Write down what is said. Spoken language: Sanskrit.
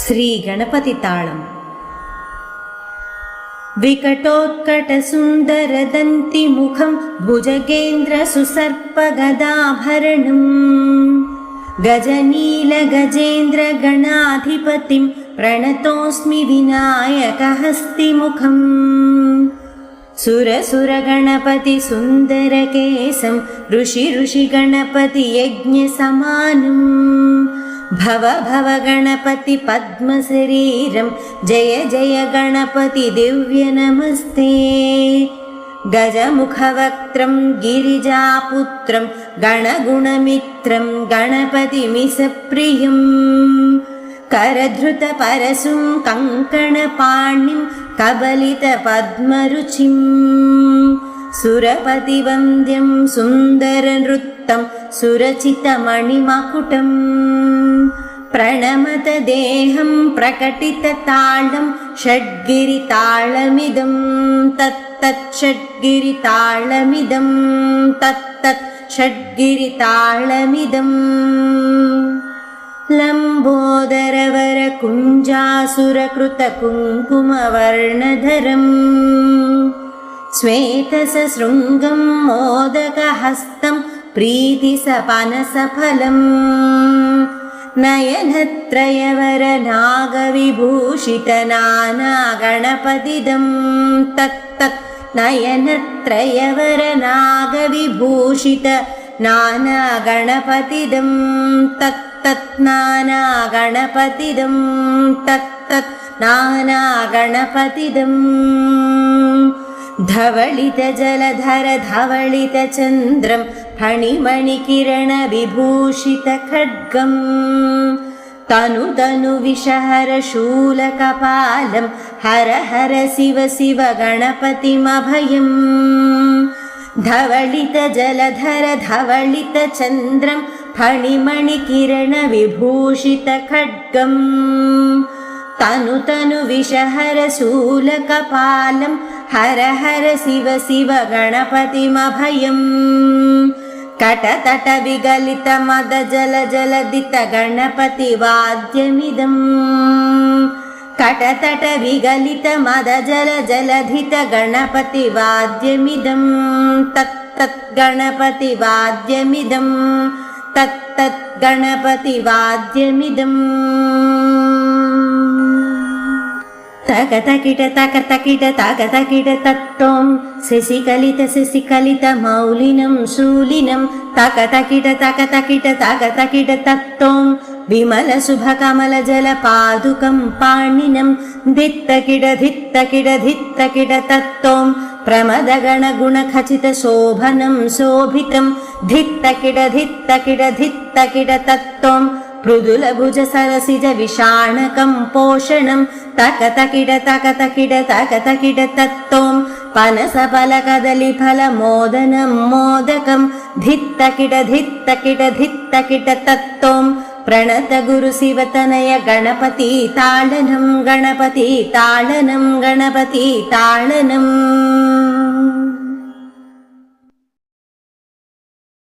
ಶ್ರೀ ಗಣಪತಿ ತಾಳಂ. विकटोत्कटसुन्दरदन्तिमुखं भुजगेन्द्रसुसर्पगदाभरणम् गजनीलगजेन्द्रगणाधिपतिं प्रणतोऽस्मि विनायकहस्तिमुखम् सुरसुरगणपतिसुन्दरकेशं ऋषिगणपतियज्ञसमानम् भव भव गणपति पद्मशरीरं जय जय गणपति दिव्य नमस्ते गजमुखवक्त्रं गिरिजापुत्रं गणगुणमित्रं गणपतिमिसप्रियं करधृतपरशुं कङ्कणपाणिं कबलितपद्मरुचिं सुरपतिवन्द्यं सुन्दरनृत्तं सुरचितमणिमकुटम् प्रणमत देहं प्रकटिततालं षड्गिरिताळमिदं तत्तत् षड्गिरिताळमिदं तत्तत् षड्गिरिताळमिदम् लम्बोदरवरकुञ्जासुरकृतकुङ्कुमवर्णधरम् श्वेतसशृङ्गं मोदकहस्तं प्रीतिसपनसफलम् नयनत्रयवरनागविभूषितनानागणपतिदं तत्तत् नयनत्रयवरनागविभूषितनानागणपतिदं तत्तत् नानागणपतिदं तत्तत् नानागणपतिदम् धवलितजलधर धवलितचन्द्रं फणिमणिकिरणविभूषितखड्गम् तनु तनु विषहर शूलकपालं हर हर शिव शिव गणपतिमभयम् धवलितजलधर धवलितचन्द्रं फणिमणिकिरणविभूषितखड्गम् तनु तनु विषहर शूलकपालं हर हर शिव शिव गणपतिमभयम् कटतट विगलित मद जल जलदित गणपतिवाद्यमिदम् कटतट विगलित मद जल जलधित गणपतिवाद्यमिदं तत्तत् गणपतिवाद्यमिदं तत्तत् गणपतिवाद्यमिदम् तकतकिट तकतकिट तकतकिट तत्तों शशिकलित मौलिनं शूलिनं तकतकिट तकतकिट तकतकिट तत्तों विमल शुभकमल जलपादुकं पाणिनं धित्तकिट धित्तकिट धित्तकिट तत्तों प्रमदगणगुणखचित शोभनं शोभितं धित्तकिट धित्तकिट धित्तकिट तत्तों मृदुलभुज सरसिज विषाणकं पोषणं तकतकिट तकतकिट तकतकिट तत्तों पनसफलकदलीफलमोदनं मोदकं धित्तकिट धित्तकिट धित्तकिट तत्तों प्रणत गुरुशिवतनय गणपति ताडनं गणपति ताडनं गणपति ताडनम्